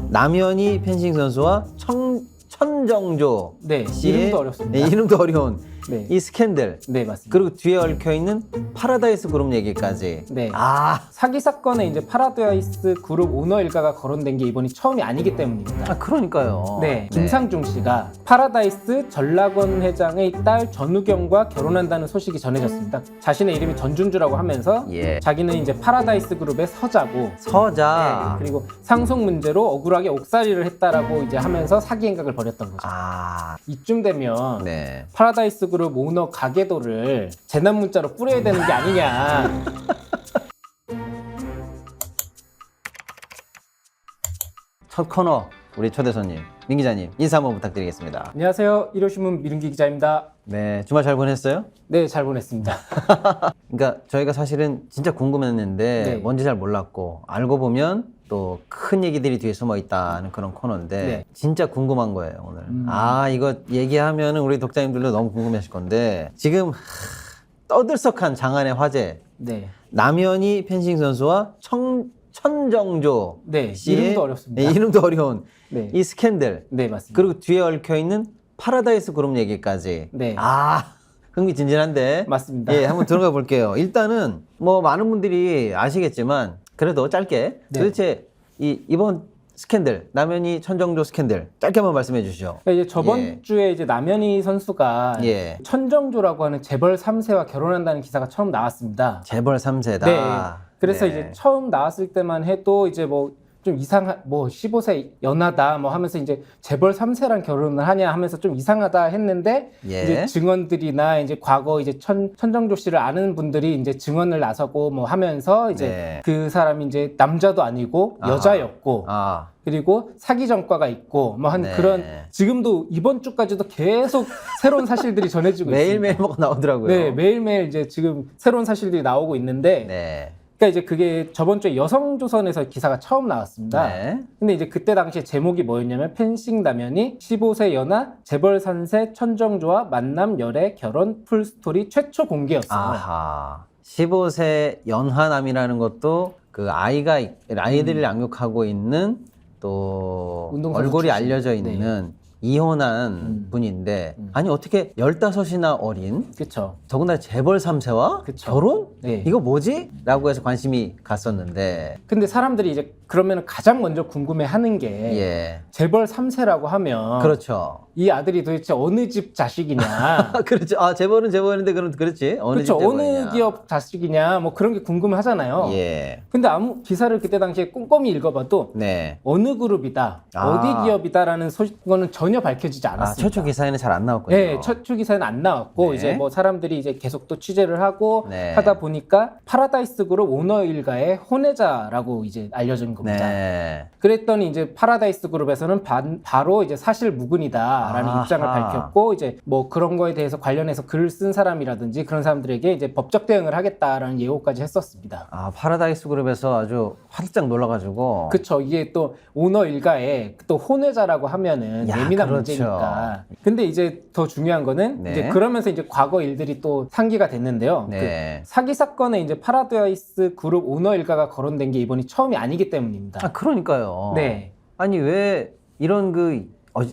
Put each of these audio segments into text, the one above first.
남현희 펜싱 선수와 천정조 네, 씨의 이름도 어렵습니다. 이름도 어려운 네. 이 스캔들, 네, 맞습니다. 그리고 뒤에 얽혀 있는 파라다이스 그룹 얘기까지. 네. 아, 사기 사건에 이제 파라다이스 그룹 오너 일가가 거론된 게 이번이 처음이 아니기 때문입니다. 그러니까요. 네, 김상중 씨가 파라다이스 전락원 회장의 딸 전우경과 결혼한다는 소식이 전해졌습니다. 자신의 이름이 전준주라고 하면서 예. 자기는 이제 파라다이스 그룹의 서자고, 서자. 네, 그리고 상속 문제로 억울하게 옥살이를 했다라고 이제 하면서 사기 행각을 벌였던 거죠. 아, 이쯤 되면 네. 파라다이스 그룹 오너 가계도를 재난 문자로 뿌려야 되는 게 아니냐. 첫 코너 우리 초대 손님 민 기자님 인사 한번 부탁드리겠습니다. 안녕하세요. 일요신문 민기 기자입니다. 네, 주말 잘 보냈어요? 네, 잘 보냈습니다. 그러니까 저희가 사실은 진짜 궁금했는데 네. 뭔지 잘 몰랐고 알고 보면 또 큰 얘기들이 뒤에 숨어 있다는 그런 코너인데 네. 진짜 궁금한 거예요 오늘. 아, 이거 얘기하면 우리 독자님들도 너무 궁금해하실 건데 지금 떠들썩한 장안의 화제, 네. 남현희 펜싱 선수와 천정조 네, 씨의 이름도 어렵습니다. 네, 이름도 어려운 네. 이 스캔들, 네, 맞습니다. 그리고 뒤에 얽혀 있는 파라다이스 그룹 얘기까지. 네. 아, 흥미진진한데. 맞습니다. 예, 한번 들어가 볼게요. 일단은 뭐 많은 분들이 아시겠지만 그래도 짧게 네. 도대체 이번 스캔들, 남현희 천정조 스캔들 짧게 한번 말씀해 주시죠. 그러니까 이제 저번 예. 주에 이제 남현희 선수가 예. 천정조라고 하는 재벌 3세와 결혼한다는 기사가 처음 나왔습니다. 재벌 3세다. 네. 그래서 네. 이제 처음 나왔을 때만 해도 이제 뭐 좀 이상한, 뭐 15세 연하다 뭐 하면서 이제 재벌 3세랑 결혼을 하냐 하면서 좀 이상하다 했는데 예. 이제 증언들이나 이제 과거 이제 천정조 씨를 아는 분들이 이제 증언을 나서고 뭐 하면서 이제 네. 그 사람이 이제 남자도 아니고 아하. 여자였고 아, 그리고 사기 전과가 있고 뭐 한 네. 그런 지금도 이번 주까지도 계속 새로운 사실들이 전해지고 매일매일 있습니다. 뭐가 나오더라고요. 네, 매일매일 이제 지금 새로운 사실들이 나오고 있는데 네. 그러니까 이제 그게 저번 주에 여성조선에서 기사가 처음 나왔습니다. 네. 근데 이제 그때 당시에 제목이 뭐였냐면 펜싱 남현이 15세 연하 재벌 3세 천정조와 만남 열애 결혼 풀스토리 최초 공개였어요. 아하. 15세 연하남이라는 것도 그 아이들을 양육하고 있는 또 운동선수 얼굴이 출신. 알려져 있는 이혼한 분인데 아니 어떻게 15이나 어린 그렇죠. 더군다나 재벌 3세와 그쵸. 결혼? 네. 이거 뭐지? 라고 해서 관심이 갔었는데 근데 사람들이 이제 그러면 가장 먼저 궁금해하는 게 예. 재벌 3세라고 하면 그렇죠. 이 아들이 도대체 어느 집 자식이냐? 그렇죠. 아, 재벌은 재벌인데 그럼 그렇지. 어느 집 그렇죠. 재벌이냐. 어느 기업 자식이냐? 뭐 그런 게 궁금하잖아요. 예. 근데 아무 기사를 그때 당시에 꼼꼼히 읽어봐도 네. 어느 그룹이다, 아. 어디 기업이다라는 소식은 전혀 밝혀지지 아, 않았습니다. 최초 기사에는 잘 안 나왔군요. 네, 첫 기사에는 안 나왔고 네. 이제 뭐 사람들이 이제 계속 또 취재를 하고 네. 하다 보니까 파라다이스 그룹 오너 일가의 혼외자라고 이제 알려진 겁니다. 네. 그랬더니 이제 파라다이스 그룹에서는 바로 이제 사실 무근이다라는 아하. 입장을 밝혔고 이제 뭐 그런 거에 대해서 관련해서 글을 쓴 사람이라든지 그런 사람들에게 이제 법적 대응을 하겠다라는 예고까지 했었습니다. 아, 파라다이스 그룹에서 아주 화들짝 놀라가지고. 그쵸. 이게 또 오너 일가에 또 혼외자라고 하면은 야, 예민한 그렇죠. 문제니까. 근데 이제 더 중요한 거는 네. 이제 그러면서 이제 과거 일들이 또 상기가 됐는데요. 네. 그 사기 사건에 이제 파라다이스 그룹 오너 일가가 거론된 게 이번이 처음이 아니기 때문입니다. 아, 그러니까요. 네. 아니, 왜 이런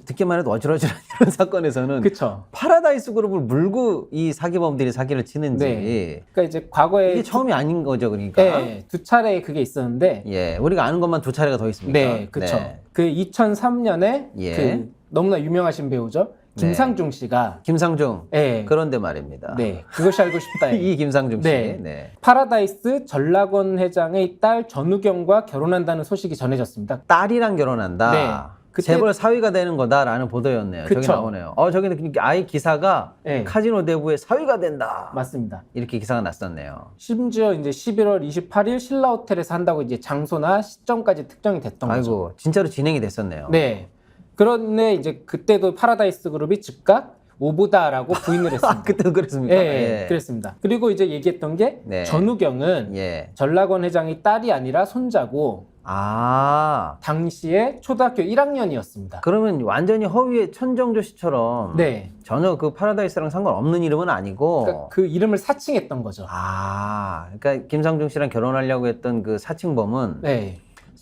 듣기만 해도 어지러지한 이런 사건에서는 그쵸. 파라다이스 그룹을 물고 이 사기범들이 사기를 치는지. 네. 그러니까 이제 과거에 이게 처음이 아닌 거죠, 그러니까. 네, 두 차례 그게 있었는데 예. 우리가 아는 것만 두 차례가 더 있습니다. 네, 그쵸. 그 2003년에 예. 그 너무나 유명하신 배우죠. 김상중 씨가 김상중. 네. 그런데 말입니다. 네, 그것이 알고 싶다. 이 김상중 씨. 네. 네. 파라다이스 전락원 회장의 딸 전우경과 결혼한다는 소식이 전해졌습니다. 딸이랑 결혼한다. 네. 그때- 재벌 사위가 되는 거다라는 보도였네요. 저기 그쵸. 나오네요. 저기는 아예 기사가 네. 카지노 대부의 사위가 된다. 맞습니다. 이렇게 기사가 났었네요. 심지어 이제 11월 28일 신라 호텔에서 한다고 이제 장소나 시점까지 특정이 됐던 거죠. 아이고, 진짜로 진행이 됐었네요. 네. 그런데 이제 그때도 파라다이스 그룹이 즉각 오보다라고 부인을 했습니다. 그때도 그랬습니까? 예, 그랬습니다. 그리고 이제 얘기했던 게 네. 전우경은 예. 전락원 회장의 딸이 아니라 손자고 아, 당시에 초등학교 1학년이었습니다. 그러면 완전히 허위의 천정조 씨처럼 네. 전혀 그 파라다이스랑 상관없는 이름은 아니고. 그러니까 그 이름을 사칭했던 거죠. 아, 그러니까 김상중 씨랑 결혼하려고 했던 그 사칭범은 네.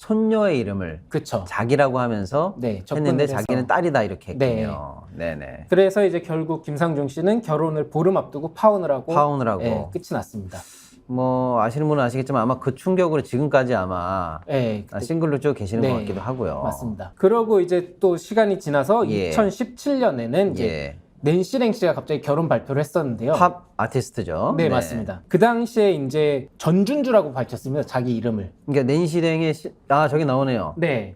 손녀의 이름을 그쵸. 자기라고 하면서 네, 했는데 접근을 자기는 해서. 딸이다 이렇게 했군요. 네네. 그래서 이제 결국 김상중 씨는 결혼을 보름 앞두고 파혼을 하고 파혼을 하고. 예, 끝이 났습니다. 뭐 아시는 분은 아시겠지만 아마 그 충격으로 지금까지 아마 예, 그때- 싱글로 쭉 계시는 네, 것 같기도 하고요. 맞습니다. 그러고 이제 또 시간이 지나서 예. 2017년에는 이제 예. 낸시 랭 씨가 갑자기 결혼 발표를 했었는데요. 팝 아티스트죠. 네, 맞습니다. 그 당시에 이제 전준주라고 밝혔습니다. 자기 이름을. 그러니까 낸시랭의 저기 나오네요. 네.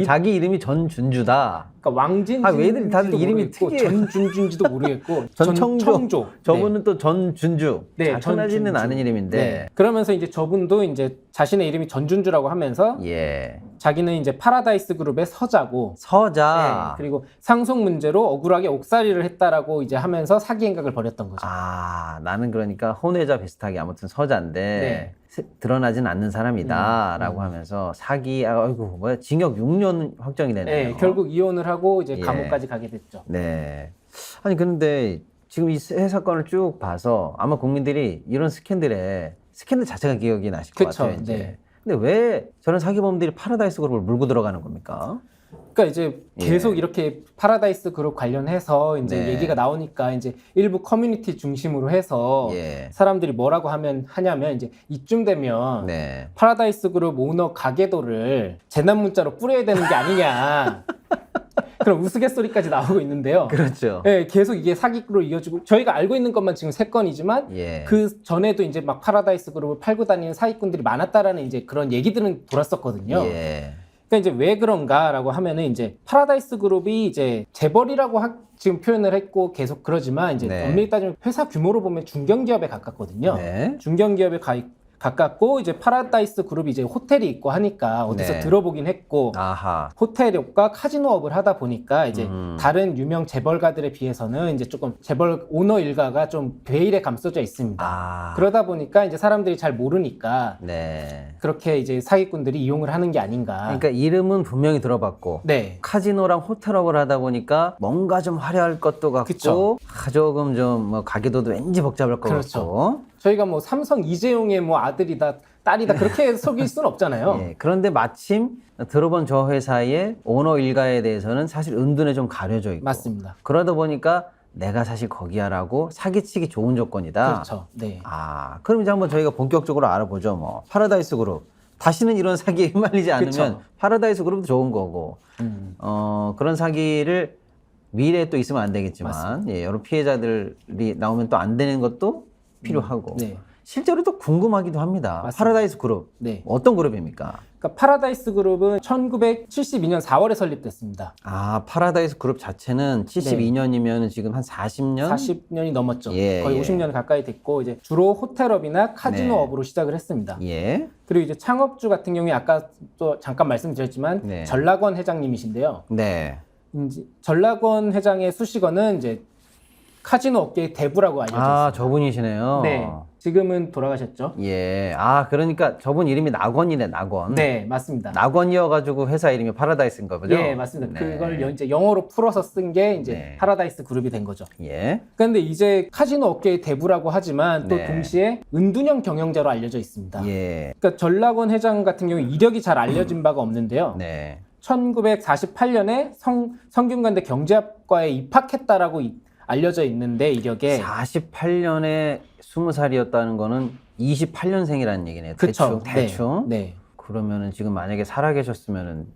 자기 이름이 전준주다. 그러니까 왕진 왜 애들이 다들 이름이 모르겠고, 특이해요. 전준주인지도 모르겠고 전청조. 저분은 네. 또 전준주. 네, 흔하지는 전준주. 않은 이름인데. 네. 그러면서 이제 저분도 이제 자신의 이름이 전준주라고 하면서 예. 자기는 이제 파라다이스 그룹의 서자고 서자. 네, 그리고 상속 문제로 억울하게 옥살이를 했다라고 이제 하면서 사기 행각을 벌였던 거죠. 나는 그러니까 혼외자 비슷하게 아무튼 서자인데 네. 드러나진 않는 사람이다라고 하면서 사기 아이고 뭐야 징역 6년 확정이 되네요. 네, 결국 이혼을 하고 이제 예. 감옥까지 가게 됐죠. 네. 아니 근데 지금 이 세 사건을 쭉 봐서 아마 국민들이 이런 스캔들 자체가 기억이 나실 것 그쵸, 같아요. 이제. 네. 근데 왜 저런 사기범들이 파라다이스 그룹을 물고 들어가는 겁니까? 그러니까 이제 계속 예. 이렇게 파라다이스 그룹 관련해서 이제 네. 얘기가 나오니까 이제 일부 커뮤니티 중심으로 해서 예. 사람들이 뭐라고 하냐면 이제 이쯤 되면 네. 파라다이스 그룹 오너 가계도를 재난 문자로 뿌려야 되는 게 아니냐. 그런 우스갯소리까지 나오고 있는데요. 그렇죠. 네, 계속 이게 사기로 이어지고 저희가 알고 있는 것만 지금 3건이지만 예. 그 전에도 이제 막 파라다이스 그룹을 팔고 다니는 사기꾼들이 많았다라는 이제 그런 얘기들은 돌았었거든요. 예. 그러니까 이제 왜 그런가라고 하면은 이제 파라다이스 그룹이 이제 재벌이라고 지금 표현을 했고 계속 그러지만 이제 네. 엄밀히 따지면 회사 규모로 보면 중견기업에 가깝거든요. 네. 중견기업에 가깝고 이제 파라다이스 그룹이 이제 호텔이 있고 하니까 어디서 네. 들어보긴 했고 아하. 호텔업과 카지노업을 하다 보니까 이제 음. 다른 유명 재벌가들에 비해서는 이제 조금 재벌 오너 일가가 좀 베일에 감싸져 있습니다. 그러다 보니까 이제 사람들이 잘 모르니까 네. 그렇게 이제 사기꾼들이 이용을 하는 게 아닌가. 그러니까 이름은 분명히 들어봤고 네. 카지노랑 호텔업을 하다 보니까 뭔가 좀 화려할 것도 같고 그쵸. 조금 좀 뭐 가게도도 왠지 복잡할 것 그렇죠. 같고 저희가 뭐 삼성 이재용의 뭐 아들이다 딸이다 그렇게 속일 수는 없잖아요. 예, 그런데 마침 들어본 저 회사의 오너 일가에 대해서는 사실 은둔에 좀 가려져 있고 맞습니다. 그러다 보니까 내가 사실 거기야라고 사기치기 좋은 조건이다. 그렇죠. 네. 그럼 이제 한번 저희가 본격적으로 알아보죠. 뭐 파라다이스 그룹 다시는 이런 사기에 휘말리지 않으면 그쵸. 파라다이스 그룹도 좋은 거고 그런 사기를 미래에 또 있으면 안 되겠지만 예, 여러 피해자들이 나오면 또 안 되는 것도 필요하고 네. 실제로 또 궁금하기도 합니다. 맞습니다. 파라다이스 그룹 네. 어떤 그룹입니까? 그러니까 파라다이스 그룹은 1972년 4월에 설립됐습니다. 파라다이스 그룹 자체는 72년이면 지금 한 40년? 40년이 넘었죠. 예, 거의 예. 50년 가까이 됐고 이제 주로 호텔업이나 카지노업으로 시작을 했습니다. 예. 그리고 이제 창업주 같은 경우에 아까 또 잠깐 말씀드렸지만 네. 전락원 회장님이신데요. 네. 이제 전락원 회장의 수식어는 이제 카지노 업계의 대부라고 알려져 있습니다. 저분이시네요. 네, 지금은 돌아가셨죠. 예. 그러니까 저분 이름이 낙원이네, 낙원. 네, 맞습니다. 낙원이어가지고 회사 이름이 파라다이스인 거죠? 예, 맞습니다. 네. 그걸 이제 영어로 풀어서 쓴 게 이제 네. 파라다이스 그룹이 된 거죠. 예. 그런데 이제 카지노 업계의 대부라고 하지만 또 네. 동시에 은둔형 경영자로 알려져 있습니다. 예. 그러니까 전락원 회장 같은 경우 이력이 잘 알려진 바가 없는데요. 네. 1948년에 성균관대 경제학과에 입학했다라고 알려져 있는데 이력에 48년에 20살이었다는 거는 28년생이라는 얘기네요. 그쵸. 대충. 네. 그러면은 지금 만약에 살아계셨으면은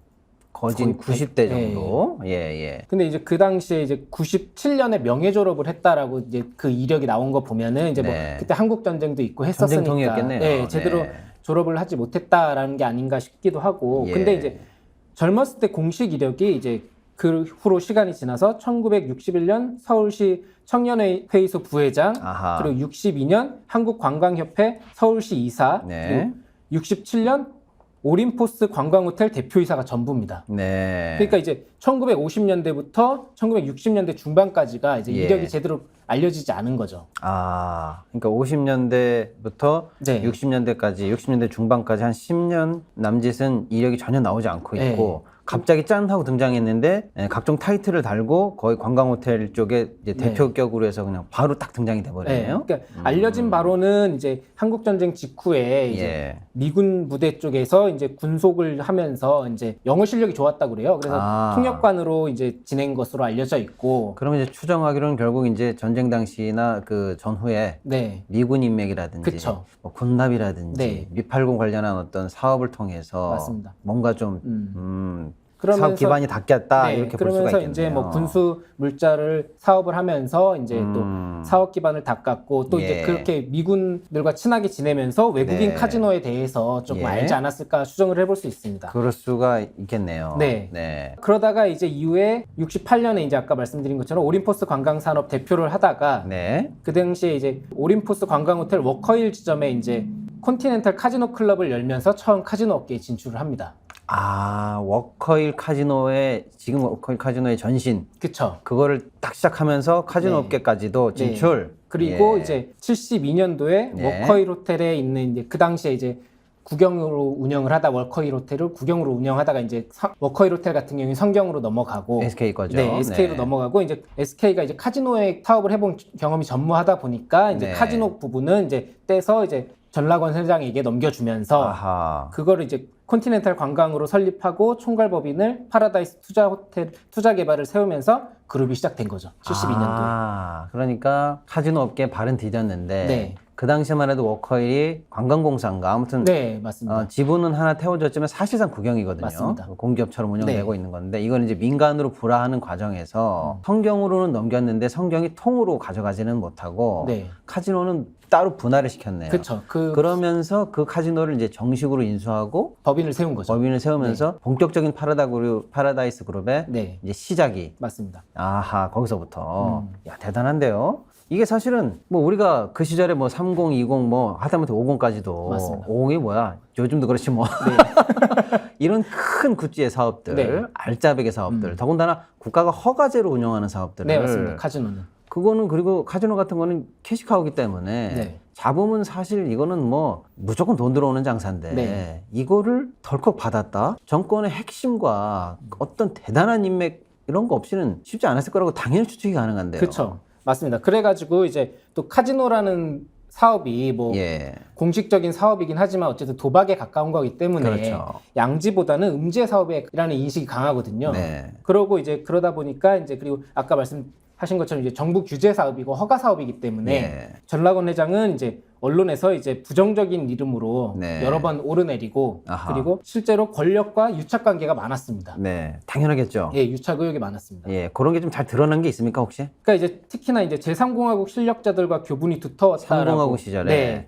거진 거의 90대 정도. 예. 근데 이제 그 당시에 이제 97년에 명예 졸업을 했다라고 이제 그 이력이 나온 거 보면은 이제 뭐 네. 그때 한국 전쟁도 있고 했었으니까 전쟁통이었겠네요. 네, 제대로 네. 졸업을 하지 못했다라는 게 아닌가 싶기도 하고. 예. 근데 이제 젊었을 때 공식 이력이 이제 그 후로 시간이 지나서 1961년 서울시 청년회의소 부회장, 아하. 그리고 62년 한국관광협회 서울시 이사, 네. 그리고 67년 오림포스 관광호텔 대표이사가 전부입니다. 네. 그러니까 이제 1950년대부터 1960년대 중반까지가 이제 예. 이력이 제대로 알려지지 않은 거죠. 그러니까 50년대부터 네. 60년대 중반까지 한 10년 남짓은 이력이 전혀 나오지 않고 있고 네. 갑자기 짠 하고 등장했는데 각종 타이틀을 달고 거의 관광호텔 쪽에 이제 대표격으로 해서 그냥 바로 딱 등장이 돼버리네요. 그러니까 알려진 바로는 이제 한국 전쟁 직후에 이제 미군 부대 쪽에서 이제 군속을 하면서 이제 영어 실력이 좋았다고 그래요. 그래서 통역관으로 이제 지낸 것으로 알려져 있고. 그러면 이제 추정하기로는 결국 이제 전쟁 당시나 그 전후에 미군 인맥이라든지 뭐 군납이라든지 미팔군 관련한 어떤 사업을 통해서 맞습니다. 뭔가 좀 사업 기반이 닦였다 이렇게 볼 수가 있겠네요. 그러면서 이제 뭐 군수 물자를 사업을 하면서 이제 또 사업 기반을 닦았고 또 이제 그렇게 미군들과 친하게 지내면서 외국인 카지노에 대해서 조금 알지 않았을까 추정을 해볼 수 있습니다. 그럴 수가 있겠네요. 그러다가 이제 이후에 68년에 이제 아까 말씀드린 것처럼 오림포스 관광산업 대표를 하다가 그 당시에 이제 오림포스 관광호텔 워커힐 지점에 이제 콘티넨탈 카지노 클럽을 열면서 처음 카지노 업계에 진출을 합니다. 워커힐 카지노의 지금 워커힐 카지노의 전신. 그쵸. 그거를 딱 시작하면서 카지노 업계까지도 진출. 그리고 이제 72년도에 워커힐 호텔에 있는 이제 그 당시에 이제 국영으로 운영을 하다 워커힐 호텔을 국영으로 운영하다가 이제 워커힐 호텔 같은 경우는 성경으로 넘어가고 SK 거죠. SK로 넘어가고 이제 SK가 이제 카지노의 사업을 해본 경험이 전무하다 보니까 이제 카지노 부분은 이제 떼서 이제 전락원 회장에게 넘겨주면서 그거를 이제 콘티넨탈 관광으로 설립하고 총괄법인을 파라다이스 투자 호텔 투자 개발을 세우면서 그룹이 시작된 거죠. 72년도에. 그러니까 카지노 업계에 발은 디뎠는데 그 당시만 해도 워커힐이 관광공사인가 아무튼 맞습니다. 지분은 하나 태워졌지만 사실상 국영이거든요. 맞습니다. 공기업처럼 운영되고 있는 건데 이건 이제 민간으로 불화하는 과정에서 성경으로는 넘겼는데 성경이 통으로 가져가지는 못하고 카지노는 따로 분할을 시켰네요. 그렇죠. 그러면서 그 카지노를 이제 정식으로 인수하고 법인을 세운 거죠. 법인을 세우면서 본격적인 파라다이스 그룹의 이제 시작이. 맞습니다. 거기서부터. 야, 대단한데요. 이게 사실은 뭐 우리가 그 시절에 뭐 30, 20, 뭐 하다못해 50까지도 맞습니다. 50이 뭐야? 요즘도 그렇지 뭐. 이런 큰 굿즈의 사업들, 알짜배기 사업들, 더군다나 국가가 허가제로 운영하는 사업들을. 맞습니다. 카지노는. 그거는 그리고 카지노 같은 거는 캐시카우기 때문에 잡으면 사실 이거는 뭐 무조건 돈 들어오는 장사인데 이거를 덜컥 받았다? 정권의 핵심과 어떤 대단한 인맥 이런 거 없이는 쉽지 않았을 거라고 당연히 추측이 가능한데요. 그렇죠. 맞습니다. 그래가지고 이제 또 카지노라는 사업이 뭐 공식적인 사업이긴 하지만 어쨌든 도박에 가까운 거기 때문에 양지보다는 음지의 사업이라는 인식이 강하거든요. 그러고 이제 그러다 보니까 이제 그리고 아까 말씀하신 것처럼 이제 정부 규제 사업이고 허가 사업이기 때문에 전락원 회장은 이제 언론에서 이제 부정적인 이름으로 여러 번 오르내리고 그리고 실제로 권력과 유착 관계가 많았습니다. 당연하겠죠. 유착 의혹이 많았습니다. 그런 게 좀 잘 드러난 게 있습니까 혹시? 그러니까 이제 특히나 이제 제3공화국 실력자들과 교분이 두터웠다라고. 3공화국 시절에.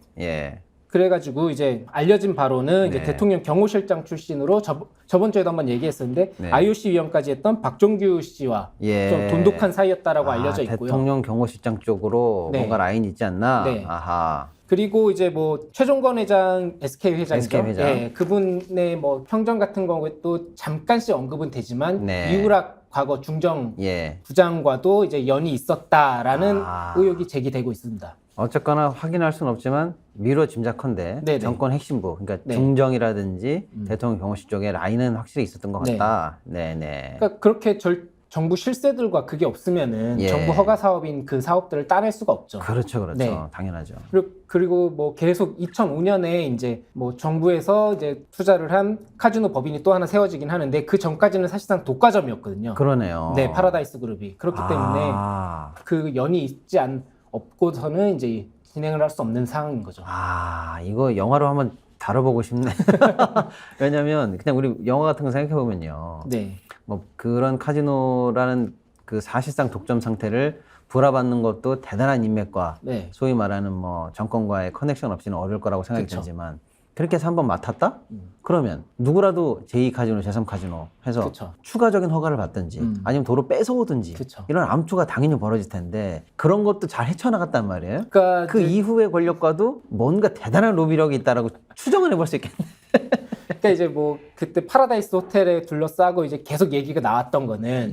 그래가지고 이제 알려진 바로는 이제 대통령 경호실장 출신으로 저번 주에도 한번 얘기했었는데 IOC 위원까지 했던 박종규 씨와 좀 돈독한 사이였다라고 알려져 있고요. 대통령 경호실장 쪽으로 뭔가 라인이 있지 않나? 그리고 이제 뭐 최종건 회장, SK 회장이죠. 그분의 뭐 평정 같은 경우에 또 잠깐씩 언급은 되지만 이우락 과거 중정 부장과도 이제 연이 있었다라는 의혹이 제기되고 있습니다. 어쨌거나 확인할 수는 없지만 미뤄 짐작컨대 정권 핵심부, 그러니까 중정이라든지 대통령 경호실 쪽에 라인은 확실히 있었던 것 같다. 그러니까 그렇게 정부 실세들과 그게 없으면은 정부 허가 사업인 그 사업들을 따낼 수가 없죠. 그렇죠. 당연하죠. 그리고 뭐 계속 2005년에 이제 뭐 정부에서 이제 투자를 한 카지노 법인이 또 하나 세워지긴 하는데 그 전까지는 사실상 독과점이었거든요. 그러네요. 파라다이스 그룹이 그렇기 때문에 그 연이 없고서는 이제 진행을 할 수 없는 상황인 거죠. 이거 영화로 한번 다뤄보고 싶네. 왜냐면 그냥 우리 영화 같은 거 생각해보면요. 뭐 그런 카지노라는 그 사실상 독점 상태를 불화받는 것도 대단한 인맥과 소위 말하는 뭐 정권과의 커넥션 없이는 어려울 거라고 생각이 들지만 그렇게 해서 한번 맡았다? 그러면 누구라도 제2카지노, 제3카지노 해서 추가적인 허가를 받든지 아니면 도로 뺏어오든지 이런 암투가 당연히 벌어질 텐데 그런 것도 잘 헤쳐나갔단 말이에요. 그러니까 그 이후의 권력과도 뭔가 대단한 로비력이 있다라고 추정을 해볼 수 있겠네. 그러니까 이제 뭐 그때 파라다이스 호텔에 둘러싸고 이제 계속 얘기가 나왔던 거는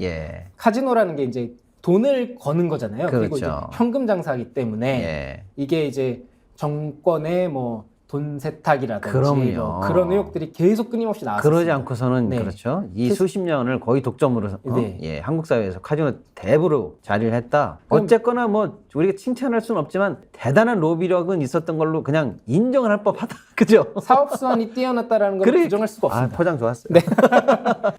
카지노라는 게 이제 돈을 거는 거잖아요. 그리고 이제 현금 장사하기 때문에 이게 이제 정권의 뭐 돈 세탁이라든지 그럼요. 뭐 그런 의혹들이 계속 끊임없이 나왔어요. 그러지 않고서는 네. 그렇죠. 이 수십 년을 거의 독점으로 네. 예, 한국 사회에서 카지노 대부로 자리를 했다. 어쨌거나 뭐 우리가 칭찬할 수는 없지만 대단한 로비력은 있었던 걸로 그냥 인정을 할 법하다. 그죠? 사업 수완이 뛰어났다라는 걸 그래. 부정할 수가 없습니다. 포장 좋았어요. 네.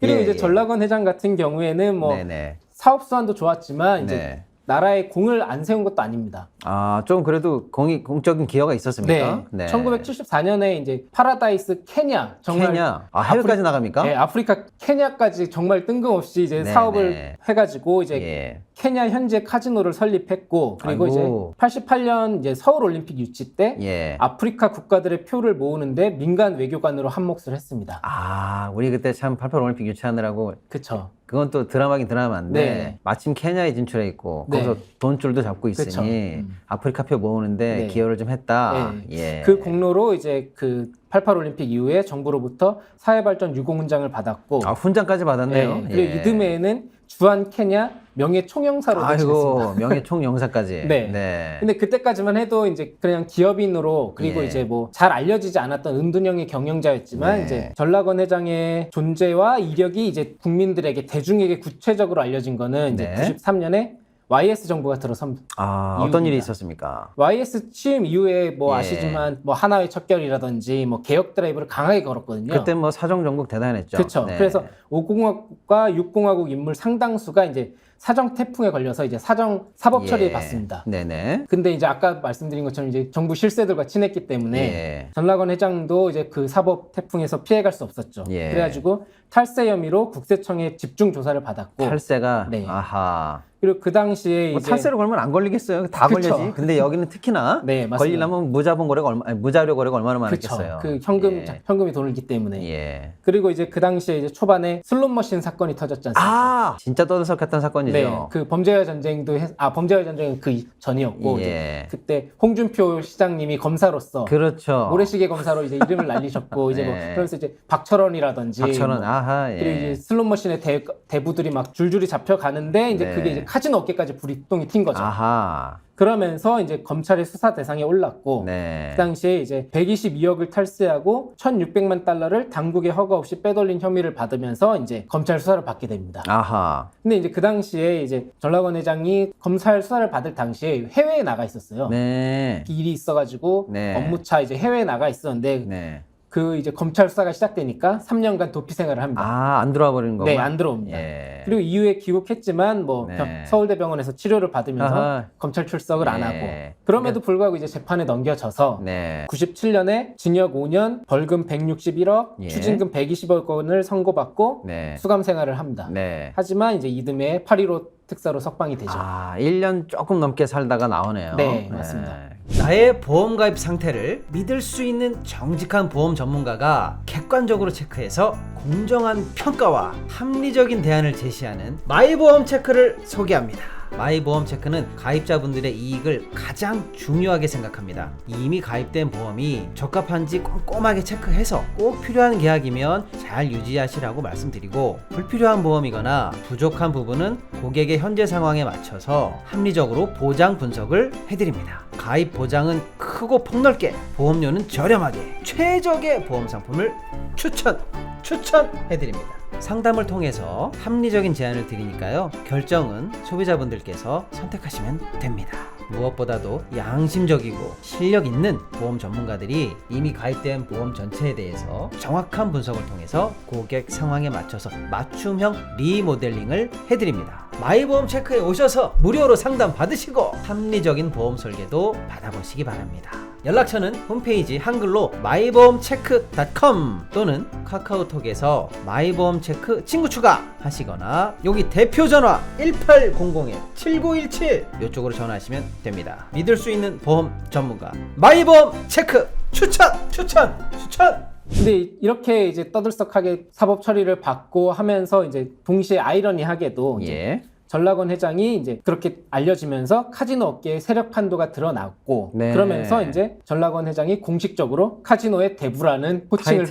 그리고 예, 이제 예. 전락원 회장 같은 경우에는 뭐 네네. 사업 수완도 좋았지만 이제 네. 나라에 공을 안 세운 것도 아닙니다. 아, 좀 그래도 공적인 기여가 있었습니까? 네. 1974년에 이제 파라다이스 케냐 정말 케냐. 아, 해외까지 나갑니까? 네, 아프리카 케냐까지 정말 뜬금없이 이제 네, 사업을 네. 해가지고 이제 예. 케냐 현지 카지노를 설립했고 그리고 아이고. 이제 88년 이제 서울 올림픽 유치 때 예. 아프리카 국가들의 표를 모으는데 민간 외교관으로 한 몫을 했습니다. 아, 우리 그때 참 88 올림픽 유치하느라고 그쵸. 그건 또 드라마긴 드라마인데 네. 마침 케냐에 진출해 있고 네. 거기서 돈줄도 잡고 있으니 그쵸. 아프리카표 모으는데 네. 기여를 좀 했다. 네. 예. 그 공로로 이제 그 88 올림픽 이후에 정부로부터 사회발전 유공훈장을 받았고 아, 훈장까지 받았네요. 네. 그리고 예. 이듬해에는 주한 케냐 명예총영사로 배치됐습니다. 아이고, 명예총영사까지. 네. 근데 그때까지만 해도 이제 그냥 기업인으로 그리고 예. 이제 뭐 잘 알려지지 않았던 은둔형의 경영자였지만 네. 이제 전락원 회장의 존재와 이력이 이제 국민들에게 대중에게 구체적으로 알려진 거는 이제 네. 93년에 YS 정부가 들어선 아, 이유입니다. 어떤 일이 있었습니까? YS 취임 이후에 뭐 예. 아시지만 뭐 하나의 척결이라든지 뭐 개혁 드라이브를 강하게 걸었거든요. 그때 뭐 사정 정국 대단했죠. 그렇죠. 네. 그래서 5공화국과 6공화국 인물 상당수가 이제 사정 태풍에 걸려서 이제 사정 사법 처리를 받습니다. 네네. 근데 이제 아까 말씀드린 것처럼 이제 정부 실세들과 친했기 때문에 예. 전락원 회장도 이제 그 사법 태풍에서 피해갈 수 없었죠. 예. 그래가지고 탈세 혐의로 국세청에 집중 조사를 받았고 탈세가 네. 아하. 그리고 그 당시에 뭐 이제 탈세로 걸면 안 걸리겠어요. 다 그쵸. 걸리지. 근데 여기는 특히나 네, 맞습니다. 걸리려면 무자본 거래가 무자료 거래가 얼마나 그쵸. 많았겠어요. 그 현금 예. 현금이 돈이기 때문에 예. 그리고 이제 그 당시에 이제 초반에 슬롯머신 사건이 터졌지 않습니까? 아, 진짜 떠들썩했던 사건이죠. 네, 그 범죄와 전쟁도 범죄와 전쟁은 그 전이었고 예. 이제 그때 홍준표 시장님이 검사로서 그렇죠. 모래시계 검사로 이제 이름을 날리셨고 이제 뭐 네. 그러면서 이제 박철원이라든지 박철원, 뭐 아하, 예. 그리고 이제 슬롯머신의 대부들이 막 줄줄이 잡혀가는데 이제 네. 그게 이제 카지노 업계까지 불이똥이 튄 거죠. 아하. 그러면서 이제 검찰의 수사 대상에 올랐고 네. 그 당시에 이제 122억을 탈세하고 1,600만 달러를 당국의 허가 없이 빼돌린 혐의를 받으면서 이제 검찰 수사를 받게 됩니다. 아하. 근데 이제 그 당시에 이제 전락원 회장이 검찰 수사를 받을 당시에 해외에 나가 있었어요. 네. 일이 있어가지고 네. 업무차 이제 해외에 나가 있었는데 네. 그 이제 검찰 수사가 시작되니까 3년간 도피 생활을 합니다. 아, 안 들어와 버리는 거구나. 네, 안 들어옵니다. 예. 그리고 이후에 귀국했지만 뭐 네. 서울대병원에서 치료를 받으면서 아하. 검찰 출석을 안 하고 네. 그럼에도 불구하고 이제 재판에 넘겨져서 네. 97년에 징역 5년, 벌금 161억, 예. 추징금 120억 원을 선고받고 네. 수감 생활을 합니다. 네. 하지만 이제 이듬해 8.15 특사로 석방이 되죠. 아, 1년 조금 넘게 살다가 나오네요. 네, 맞습니다. 나의 보험 가입 상태를 믿을 수 있는 정직한 보험 전문가가 객관적으로 체크해서 공정한 평가와 합리적인 대안을 제시하는 마이보험 체크를 소개합니다. 마이보험 체크는 가입자분들의 이익을 가장 중요하게 생각합니다. 이미 가입된 보험이 적합한지 꼼꼼하게 체크해서 꼭 필요한 계약이면 잘 유지하시라고 말씀드리고 불필요한 보험이거나 부족한 부분은 고객의 현재 상황에 맞춰서 합리적으로 보장 분석을 해드립니다. 가입 보장은 크고 폭넓게, 보험료는 저렴하게 최적의 보험 상품을 추천해드립니다. 상담을 통해서 합리적인 제안을 드리니까요. 결정은 소비자분들께서 선택하시면 됩니다. 무엇보다도 양심적이고 실력 있는 보험 전문가들이 이미 가입된 보험 전체에 대해서 정확한 분석을 통해서 고객 상황에 맞춰서 맞춤형 리모델링을 해드립니다. 마이보험 체크에 오셔서 무료로 상담 받으시고 합리적인 보험 설계도 받아보시기 바랍니다. 연락처는 홈페이지 한글로 마이보험체크.com 또는 카카오톡에서 마이보험체크 친구 추가 하시거나 여기 대표 전화 1800-7917 이쪽으로 전화하시면 됩니다. 믿을 수 있는 보험 전문가 마이보험체크 추천! 근데 이렇게 이제 떠들썩하게 사법 처리를 받고 하면서 이제 동시에 아이러니하게도 이제 예. 전락원 회장이 이제 그렇게 알려지면서 카지노 업계의 세력 판도가 드러났고 네. 그러면서 이제 전락원 회장이 공식적으로 카지노의 대부라는 호칭을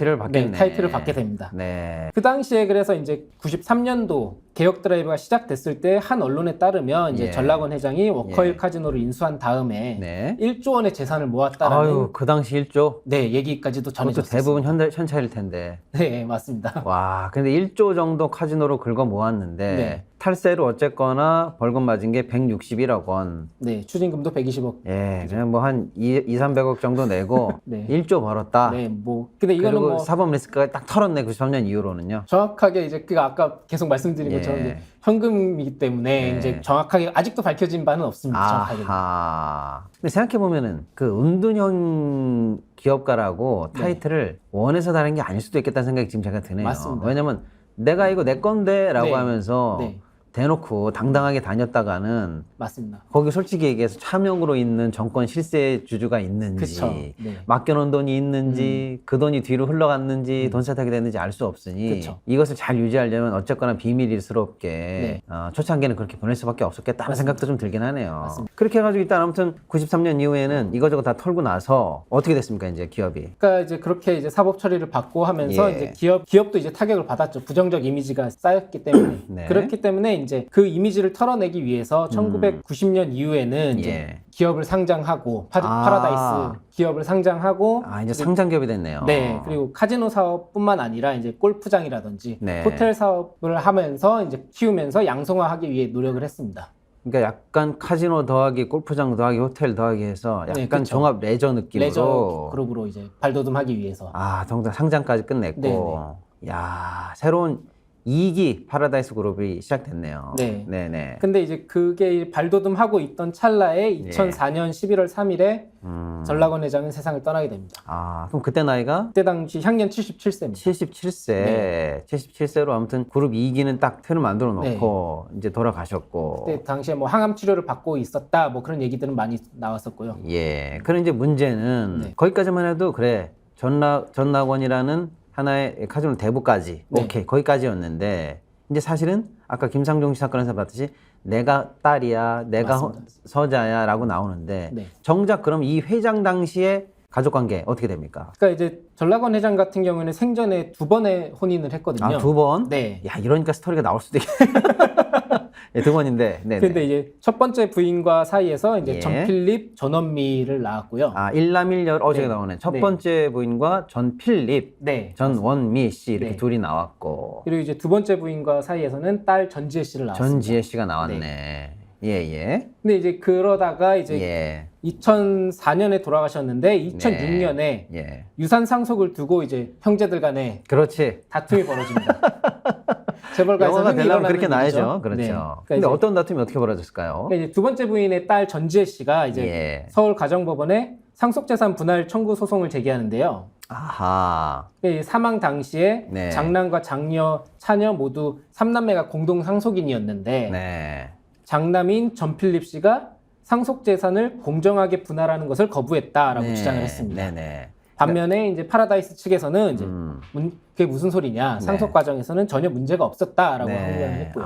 타이틀을 받게 됩니다. 네. 그 당시에 그래서 이제 93년도 개혁 드라이브가 시작됐을 때 한 언론에 따르면 이제 예. 전락원 회장이 워커힐 예. 카지노를 인수한 다음에 네. 1조 원의 재산을 모았다라는 아유, 그 당시 1조? 네, 얘기까지도 그것도 전해졌습니다. 대부분 현찰일 텐데. 네, 맞습니다. 와, 근데 1조 정도 카지노로 긁어 모았는데 네. 탈세로 어쨌거나 벌금 맞은 게 161억 원. 네, 추징금도 120억. 예, 그냥 뭐 한 300억 정도 내고 네. 1조 벌었다. 네, 뭐 근데 이거는 그리고 뭐 사법 리스크가 딱 털었네. 93년 이후로는요. 정확하게 이제 그가 아까 계속 말씀드린 예. 것처럼 이제 현금이기 때문에 예. 이제 정확하게 아직도 밝혀진 바는 없습니다. 정확하게. 아하. 근데 생각해 보면은 그 은둔형 기업가라고 네. 타이틀을 원해서 다른 게 아닐 수도 있겠다는 생각이 지금 제가 드네요. 맞습니다. 왜냐면 내가 이거 내 건데라고 네. 하면서 네. 대놓고 당당하게 다녔다가는 맞습니다. 거기 솔직히 얘기해서 차명으로 있는 정권 실세 주주가 있는지 그쵸. 네. 맡겨놓은 돈이 있는지 그 돈이 뒤로 흘러갔는지 돈 세탁이 됐는지 알 수 없으니 그쵸. 이것을 잘 유지하려면 어쨌거나 비밀스럽게 네. 초창기에는 그렇게 보낼 수밖에 없었겠다는 맞습니다. 생각도 좀 들긴 하네요. 맞습니다. 그렇게 해가지고 일단 아무튼 93년 이후에는 이거저거 다 털고 나서 어떻게 됐습니까 이제 기업이? 그러니까 이제 그렇게 이제 사법 처리를 받고 하면서 예. 이제 기업도 이제 타격을 받았죠. 부정적 이미지가 쌓였기 때문에. 네. 그렇기 때문에 이제 그 이미지를 털어내기 위해서 1990년 이후에는 이제 예. 기업을 상장하고 파라다이스 기업을 상장하고 이제 상장 기업이 됐네요. 네, 그리고 카지노 사업뿐만 아니라 이제 골프장이라든지 네. 호텔 사업을 하면서 이제 키우면서 양성화하기 위해 노력을 했습니다. 그러니까 약간 카지노 더하기 골프장 더하기 호텔 더하기 해서 약간 네, 그쵸. 종합 레저 느낌으로 레저 그룹으로 이제 발돋움하기 위해서. 동작 상장까지 끝냈고 야 새로운 2기 파라다이스 그룹이 시작됐네요. 네. 네네. 근데 이제 그게 발돋움하고 있던 찰나에 예. 2004년 11월 3일에 전락원 회장은 세상을 떠나게 됩니다. 그럼 그때 나이가 그때 당시 향년 77세입니다. 77세. 네. 77세로 아무튼 그룹 2기는 딱 틀을 만들어 놓고 이제 돌아가셨고. 그때 당시에 뭐 항암 치료를 받고 있었다 뭐 그런 얘기들은 많이 나왔었고요. 예. 그런 이제 문제는 네. 거기까지만 해도 그래. 전락원이라는 하나의 카지노 대부까지 네. 오케이 거기까지였는데 이제 사실은 아까 김상종 씨 사건에서 봤듯이 내가 딸이야 내가 맞습니다. 서자야 라고 나오는데 네. 정작 그럼 이 회장 당시에 가족관계 어떻게 됩니까? 그러니까 이제 전락원 회장 같은 경우에는 생전에 2번의 혼인을 했거든요. 2번? 네. 야 이러니까 스토리가 나올 수도 있겠네. 네, 2번인데 네네. 근데 이제 첫 번째 부인과 사이에서 이제 예. 전필립, 전원미를 낳았고요. 일남일녀 어제가 네. 나오네. 첫 네. 번째 부인과 전필립, 네. 전원미 씨 이렇게 네. 둘이 나왔고 그리고 이제 두 번째 부인과 사이에서는 딸 전지혜 씨를 낳았습니다. 전지혜 씨가 나왔네. 예예. 근데 이제 그러다가 이제 예. 2004년에 돌아가셨는데 2006년에 예. 유산 상속을 두고 이제 형제들 간에 그렇지. 다툼이 벌어집니다. 재벌가에서 영화가 흔히 되려면 일어나는 그렇게 나야죠. 일이죠. 그렇죠. 네. 그러니까 근데 이제 어떤 다툼이 어떻게 벌어졌을까요? 그러니까 이제 두 번째 부인의 딸 전지혜 씨가 이제 예. 서울가정법원에 상속재산 분할 청구 소송을 제기하는데요. 아하. 이 사망 당시에 네. 장남과 장녀, 차녀 모두 3남매가 공동 상속인이었는데 네. 장남인 전필립 씨가 상속재산을 공정하게 분할하는 것을 거부했다라고 네. 주장을 했습니다. 네네. 반면에 이제 파라다이스 측에서는 이제 음. 그게 무슨 소리냐? 상속 과정에서는 전혀 문제가 없었다라고 항변을 했고요.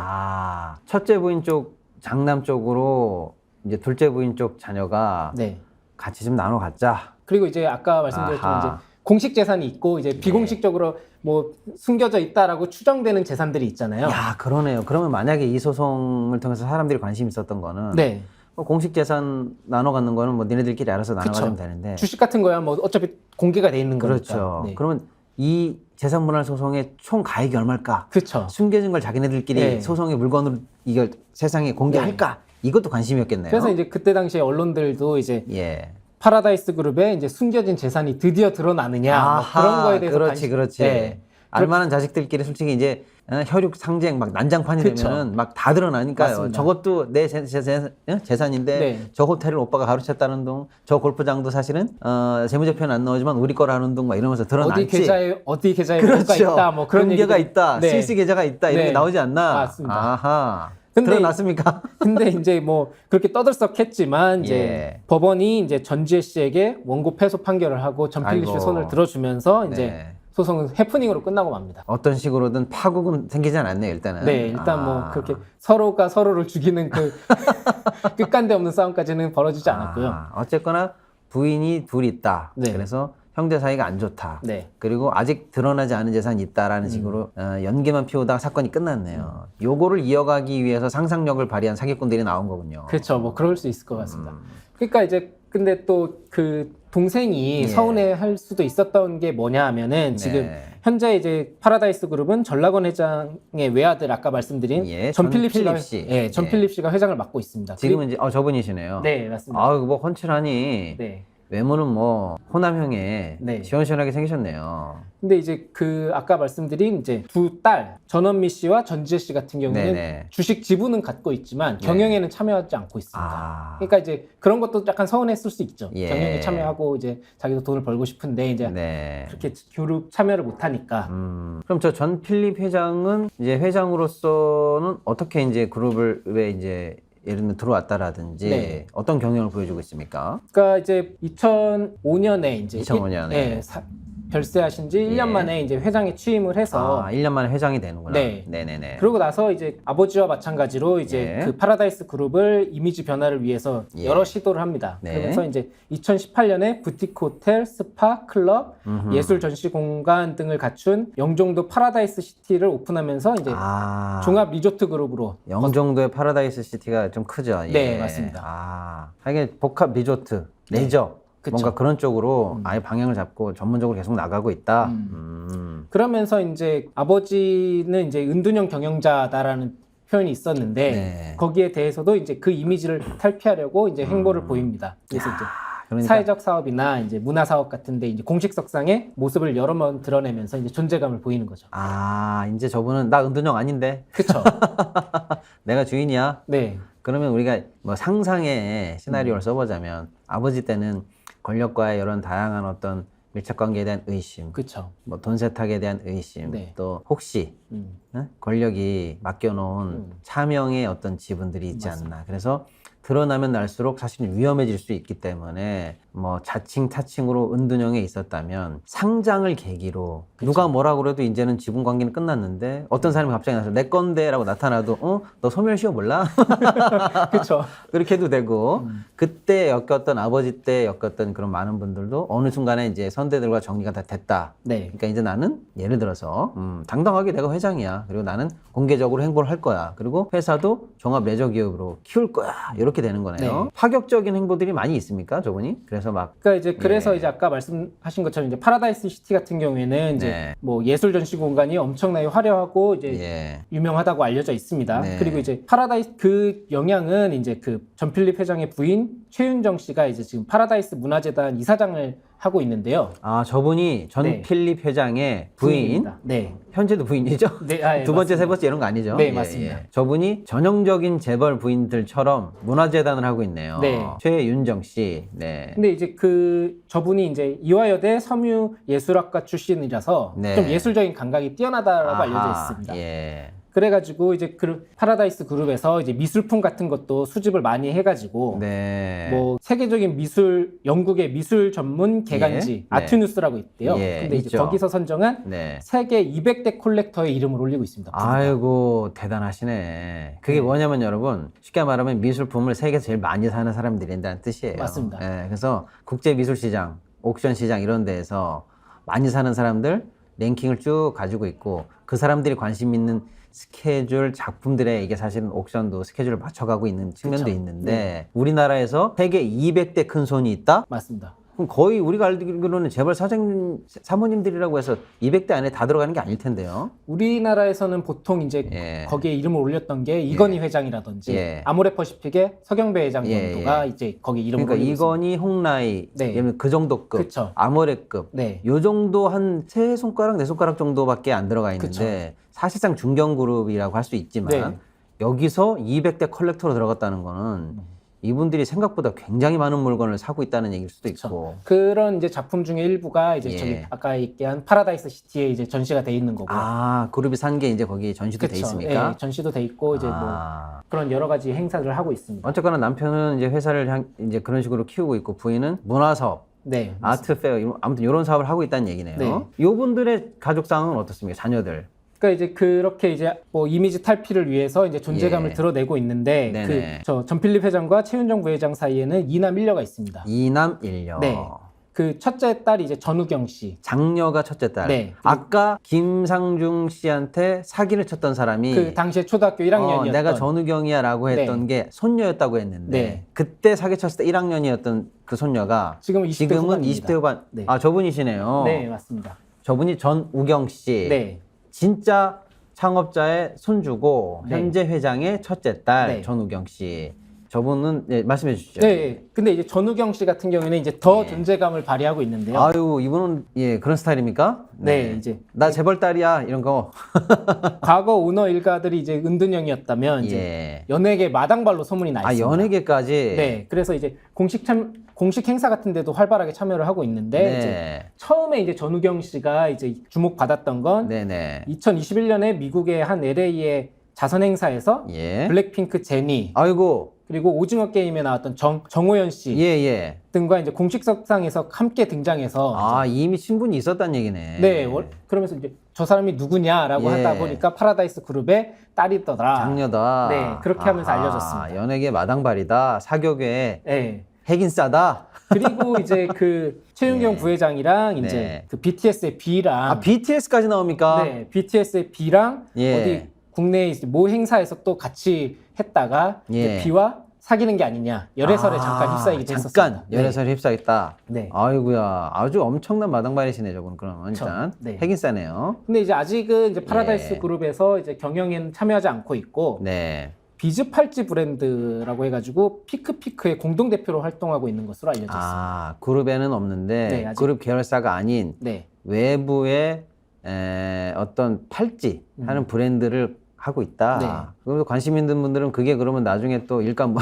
첫째 부인 쪽 장남 쪽으로 이제 둘째 부인 쪽 자녀가 네. 같이 좀 나눠 갖자. 그리고 이제 아까 말씀드렸지만 아하. 이제 공식 재산이 있고 이제 비공식적으로 뭐 숨겨져 있다라고 추정되는 재산들이 있잖아요. 야, 그러네요. 그러면 만약에 이 소송을 통해서 사람들이 관심 있었던 거는 네. 공식 재산 나눠 갖는 거는 뭐 니네들끼리 알아서 나눠 가면 되는데. 주식 같은 거야 뭐 어차피 공개가 돼 있는 거니까. 그렇죠. 네. 그러면 이 재산 분할 소송의 총 가액이 얼마일까? 그렇죠. 숨겨진 걸 자기네들끼리 네. 소송의 물건으로 이걸 세상에 공개할까? 이것도 관심이었겠네요. 그래서 이제 그때 당시에 언론들도 이제 예. 파라다이스 그룹에 이제 숨겨진 재산이 드디어 드러나느냐 뭐 그런 거에 대해서 그렇지. 네. 알만한 자식들끼리 솔직히 이제 혈육 상쟁 막 난장판이 그쵸. 되면은 막 다 드러나니까요. 맞습니다. 저것도 내 재산인데 네. 저 호텔을 오빠가 가로챘다는 둥, 저 골프장도 사실은 재무제표는 안 나오지만 우리 거라는 둥 막 이러면서 드러났지. 어디 계좌에 뭐가 그렇죠. 있다 뭐 그런 금괴가 얘기들. 있다, 네. 스위스 계좌가 있다 이런 네. 게 나오지 않나? 맞습니다. 아하. 근데 드러났습니까? 근데 이제 뭐 그렇게 떠들썩했지만 이제 예. 법원이 이제 전지혜 씨에게 원고 패소 판결을 하고 전필립 씨 아이고. 손을 들어주면서 이제 네. 소송은 해프닝으로 끝나고 맙니다. 어떤 식으로든 파국은 생기지 않았네요, 일단은. 네, 일단 뭐 그렇게 서로가 서로를 죽이는 그 끝간데 없는 싸움까지는 벌어지지 않았고요. 어쨌거나 부인이 둘 있다. 네. 그래서 형제 사이가 안 좋다. 네. 그리고 아직 드러나지 않은 재산이 있다라는 식으로 연기만 피우다가 사건이 끝났네요. 요거를 이어가기 위해서 상상력을 발휘한 사기꾼들이 나온 거군요. 그렇죠. 뭐 그럴 수 있을 것 같습니다. 그러니까 이제 근데 또 그 동생이 서운해할 수도 있었던 게 뭐냐 하면은 지금 현재 이제 파라다이스 그룹은 전락원 회장의 외아들 아까 말씀드린 전 필립 씨가 전 필립 씨가 회장을 맡고 있습니다. 지금은 이제 저분이시네요. 네, 맞습니다. 아, 뭐 헌칠하니 네. 외모는 뭐 호남형에 시원시원하게 생기셨네요. 근데 이제 그 아까 말씀드린 이제 두 딸 전원미 씨와 전지혜 씨 같은 경우는 주식 지분은 갖고 있지만 경영에는 참여하지 않고 있습니다. 그러니까 이제 그런 것도 약간 서운했을 수 있죠. 경영에 참여하고 이제 자기도 돈을 벌고 싶은데 이제 그렇게 교육 참여를 못 하니까. 그럼 저 전 필립 회장은 이제 회장으로서는 어떻게 이제 그룹을 왜 이제 예를 들면 들어왔다라든지 어떤 경영을 보여주고 있습니까? 그러니까 이제 2005년에 이제 2005년에 별세하신 지 1년 만에 이제 회장에 취임을 해서 1년 만에 회장이 되는구나. 네. 네네네. 그러고 나서 이제 아버지와 마찬가지로 이제 그 파라다이스 그룹을 이미지 변화를 위해서 여러 시도를 합니다. 그러면서 이제 2018년에 부티크 호텔, 스파, 클럽, 예술 전시 공간 등을 갖춘 영종도 파라다이스 시티를 오픈하면서 이제 종합 리조트 그룹으로 영종도의 파라다이스 시티가 좀 크죠. 네, 맞습니다. 하긴 복합 리조트, 레저 그쵸. 뭔가 그런 쪽으로 아예 방향을 잡고 전문적으로 계속 나가고 있다. 그러면서 이제 아버지는 이제 은둔형 경영자다라는 표현이 있었는데 거기에 대해서도 이제 그 이미지를 탈피하려고 이제 행보를 보입니다. 그래서 이제 그러니까. 사회적 사업이나 이제 문화 사업 같은데 이제 공식석상의 모습을 여러 번 드러내면서 이제 존재감을 보이는 거죠. 이제 저분은 나 은둔형 아닌데. 그렇죠. 내가 주인이야. 네. 그러면 우리가 뭐 상상의 시나리오를 써보자면 아버지 때는 권력과의 이런 다양한 어떤 밀착관계에 대한 의심, 그렇죠. 뭐 돈 세탁에 대한 의심, 또 혹시 권력이 맡겨놓은 차명의 어떤 지분들이 있지 않나. 그래서 드러나면 날수록 사실 위험해질 수 있기 때문에 뭐 자칭 타칭으로 은둔형에 있었다면 상장을 계기로 누가 뭐라 그래도 이제는 지분 관계는 끝났는데 어떤 사람이 갑자기 나서 내 건데라고 나타나도 너 소멸시효 몰라? 그렇죠. 그렇게 해도 되고 그때 엮였던 아버지 때 엮였던 그런 많은 분들도 어느 순간에 이제 선대들과 정리가 다 됐다. 그러니까 이제 나는 예를 들어서 당당하게 내가 회장이야. 그리고 나는 공개적으로 행보를 할 거야. 그리고 회사도 종합 레저 기업으로 키울 거야. 이렇게 되는 거네요. 파격적인 행보들이 많이 있습니까, 저분이? 그래서 그래서 이제 아까 말씀하신 것처럼 이제 파라다이스 시티 같은 경우에는 이제 뭐 예술 전시 공간이 엄청나게 화려하고 이제 유명하다고 알려져 있습니다. 그리고 이제 파라다이스 그 영향은 이제 그 전 필립 회장의 부인 최윤정 씨가 이제 지금 파라다이스 문화재단 이사장을 하고 있는데요. 저분이 전 필립 회장의 부인. 현재도 부인이죠? 두 번째, 세 번째 이런 거 아니죠? 네, 맞습니다. 저분이 전형적인 재벌 부인들처럼 문화재단을 하고 있네요. 최윤정 씨. 근데 이제 저분이 이제 이화여대 섬유예술학과 출신이라서 좀 예술적인 감각이 뛰어나다라고 알려져 있습니다. 그래가지고 이제 그 파라다이스 그룹에서 이제 미술품 같은 것도 수집을 많이 해가지고 뭐 세계적인 미술 영국의 미술 전문 개간지 아트뉴스라고 있대요. 근데 이제 거기서 선정한 세계 200대 콜렉터의 이름을 올리고 있습니다. 아이고 대단하시네. 그게 뭐냐면 여러분 쉽게 말하면 미술품을 세계에서 제일 많이 사는 사람들이라는 뜻이에요. 맞습니다. 그래서 국제 미술 시장, 옥션 시장 이런 데에서 많이 사는 사람들 랭킹을 쭉 가지고 있고 그 사람들이 관심 있는 스케줄 작품들에 이게 사실은 옥션도 스케줄을 맞춰가고 있는 측면도 있는데 우리나라에서 세계 200대 큰 손이 있다? 맞습니다. 그럼 거의 우리가 알기로는 재벌 사모님들이라고 해서 200대 안에 다 들어가는 게 아닐 텐데요. 우리나라에서는 보통 이제 거기에 이름을 올렸던 게 이건희 회장이라든지 아모레퍼시픽의 서경배 회장 정도가 이제 거기 이름을 올리고 있습니다. 이건희, 홍라이, 그 정도급, 아모레급 요 정도 한 세 손가락, 네 손가락 정도밖에 안 들어가 있는데 사실상 중견그룹이라고 할 수 있지만 여기서 200대 컬렉터로 들어갔다는 거는 이분들이 생각보다 굉장히 많은 물건을 사고 있다는 얘기일 수도 있고. 그런 이제 작품 중에 일부가 이제 저기 아까 얘기한 파라다이스 시티에 이제 전시가 돼 있는 거고. 그룹이 산 게 이제 거기 전시도 돼 있습니까? 전시도 돼 있고 이제 뭐 그런 여러 가지 행사를 하고 있습니다. 어쨌거나 남편은 이제 회사를 이제 그런 식으로 키우고 있고 부인은 문화사업, 네, 아트 페어, 아무튼 이런 사업을 하고 있다는 얘기네요. 네. 이분들의 가족 상황은 어떻습니까? 자녀들. 그러니까 이제 그렇게 이제 뭐 이미지 탈피를 위해서 이제 존재감을 예. 드러내고 있는데 네네. 저 전필립 회장과 최윤정 부회장 사이에는 2남 1녀가 있습니다. 2남 1녀. 네. 그 첫째 딸이 이제 전우경 씨. 장녀가 첫째 딸. 네. 아까 김상중 씨한테 사기를 쳤던 사람이 그 당시에 초등학교 1학년이었던 내가 전우경이야라고 했던 게 손녀였다고 했는데 네. 그때 사기쳤을 때 1학년이었던 그 손녀가 지금은 20대 지금은 후반입니다. 20대 후반. 네. 아, 저분이시네요. 네, 맞습니다. 저분이 전우경 씨. 네. 진짜 창업자의 손주고 네. 현재 회장의 첫째 딸 네. 전우경 씨. 저분은 말씀해 주시죠. 네. 근데 이제 전우경 씨 같은 경우에는 이제 더 예. 존재감을 발휘하고 있는데요. 아유, 이분은 그런 스타일입니까? 네, 이제 나 재벌 딸이야 이런 거. 과거 오너 일가들이 이제 은둔형이었다면 이제 예. 연예계 마당발로 소문이 나 있습니다. 연예계까지. 네, 그래서 이제 공식 행사 같은 데도 활발하게 참여를 하고 있는데 네. 이제 처음에 이제 전우경 씨가 이제 주목받았던 건 네네. 2021년에 미국의 한 LA의 자선 행사에서 예. 블랙핑크 제니 아이고. 그리고 오징어 게임에 나왔던 정호연 씨 예. 등과 이제 공식석상에서 함께 등장해서 아, 이미 친분이 있었단 얘기네. 네, 그러면서 이제 저 사람이 누구냐라고 예. 하다 보니까 파라다이스 그룹의 딸이더라. 장녀다. 네, 그렇게 하면서 아하, 알려졌습니다. 연예계 마당발이다. 사교계 네. 핵인 싸다. 그리고 이제 그 최윤경 네. 부회장이랑 이제 네. 그 BTS의 B랑 아, BTS까지 나옵니까? 네, BTS의 B랑 예. 어디 국내 이제 모 행사에서 또 같이 했다가 예. 이제 B와 사귀는 게 아니냐 열애설에 잠깐 휩싸이기도 했었습니다. 잠깐 열애설에 휩싸였다. 네. 아이고야, 아주 엄청난 마당발이시네 저분. 그럼 일단 네. 핵인 싸네요. 근데 이제 아직은 이제 파라다이스 예. 그룹에서 이제 경영에는 참여하지 않고 있고 네. 비즈 팔찌 브랜드라고 해가지고 피크피크의 공동 대표로 활동하고 있는 것으로 알려져 있습니다. 아, 그룹에는 없는데 네, 아직- 그룹 계열사가 아닌 네, 외부의 어떤 팔찌 하는 브랜드를 하고 있다. 네. 그래서 관심 있는 분들은 그게 그러면 나중에 또 일감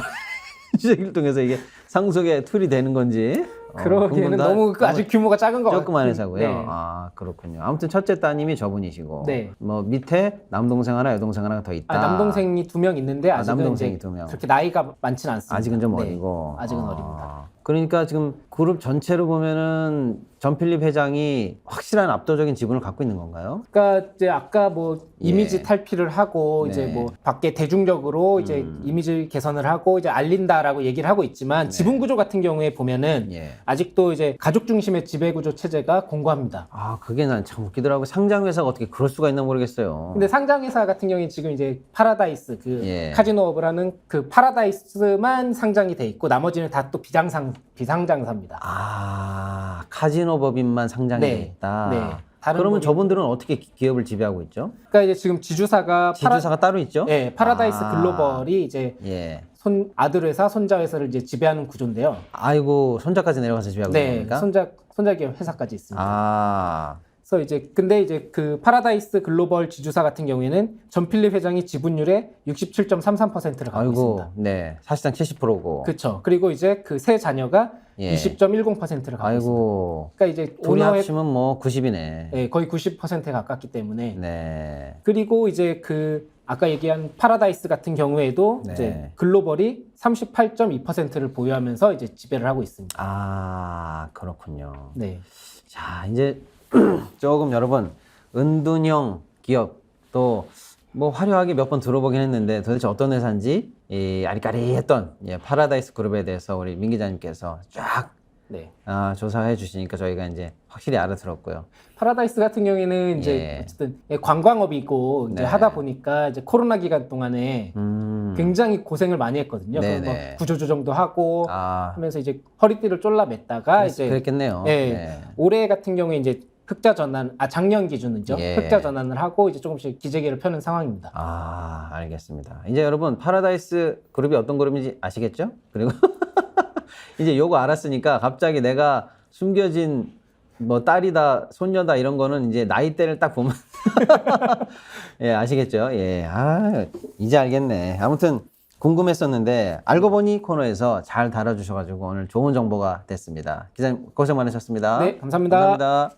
주식을 통해서 이게 상속의 툴이 되는 건지 그러기에는 너무 아직 규모가 작은 것 같아요. 조그만 회사고요. 네. 아, 그렇군요. 아무튼 첫째 따님이 저분이시고 네. 뭐 밑에 남동생 하나 여동생 하나가 더 있다. 남동생이 2명 있는데 아직은 남동생이 이제 2명. 그렇게 나이가 많지는 않습니다. 아직은 좀 네, 어리고. 아직은 아. 어립니다. 그러니까 지금 그룹 전체로 보면은 전필립 회장이 확실한 압도적인 지분을 갖고 있는 건가요? 그러니까 이제 아까 뭐 예. 이미지 탈피를 하고 네. 이제 뭐 밖에 대중적으로 이제 이미지 개선을 하고 이제 알린다라고 얘기를 하고 있지만 지분 구조 같은 경우에 보면은 예. 아직도 이제 가족 중심의 지배 구조 체제가 공고합니다. 아, 그게 난 참 웃기더라고요. 상장 회사가 어떻게 그럴 수가 있나 모르겠어요. 근데 상장회사 같은 경우에 지금 이제 파라다이스 그 예. 카지노업을 하는 그 파라다이스만 상장이 돼 있고 나머지는 다 또 비상장사입니다. 아, 카지노 법인만 상장이 네. 돼 있다. 네. 다른 그러면 법인- 저분들은 어떻게 기업을 지배하고 있죠? 그러니까 이제 지금 지주사가 지주사가 따로 있죠? 네, 파라다이스 아. 글로벌이 이제 예. 아들 회사, 손자 회사를 이제 지배하는 구조인데요. 아이고, 손자까지 내려가서 지배하고 있는 네, 겁니까? 손자 기업 회사까지 있습니다. 아, 그래서 이제 근데 이제 그 파라다이스 글로벌 지주사 같은 경우에는 전필립 회장이 지분율의 67.33%를 갖고 아이고, 있습니다. 네. 사실상 70%고. 그렇죠. 그리고 이제 그 세 자녀가 예. 20.10%를 갖고 있습니다. 아이고, 그러니까 이제 둘이 오너의 합치면 뭐 90이네. 네, 거의 90%에 가깝기 때문에 네. 그리고 이제 그 아까 얘기한 파라다이스 같은 경우에도 네. 이제 글로벌이 38.2%를 보유하면서 이제 지배를 하고 있습니다. 아, 그렇군요. 네. 자, 이제 조금 여러분, 은둔형 기업 또 뭐 화려하게 몇 번 들어보긴 했는데 도대체 어떤 회사인지 이 아리까리했던 파라다이스 그룹에 대해서 우리 민 기자님께서 쫙 네. 조사해 주시니까 저희가 이제 확실히 알아들었고요. 파라다이스 같은 경우에는 이제 예. 어쨌든 관광업이고 이제 네. 하다 보니까 이제 코로나 기간 동안에 굉장히 고생을 많이 했거든요. 그래서 뭐 네네. 구조조정도 하고 아, 하면서 이제 허리띠를 졸라맸다가 이제 그랬겠네요. 예, 네. 올해 같은 경우에 이제 흑자 전환, 작년 기준은죠. 예. 흑자 전환을 하고 이제 조금씩 기재기를 펴는 상황입니다. 아, 알겠습니다. 이제 여러분 파라다이스 그룹이 어떤 그룹인지 아시겠죠? 그리고 이제 요거 알았으니까 갑자기 내가 숨겨진 뭐 딸이다, 손녀다 이런 거는 이제 나이대를 딱 보면 예, 아시겠죠? 예. 아, 이제 알겠네. 아무튼 궁금했었는데 알고 보니 코너에서 잘 달아주셔가지고 오늘 좋은 정보가 됐습니다. 기자님 고생 많으셨습니다. 네, 감사합니다. 감사합니다.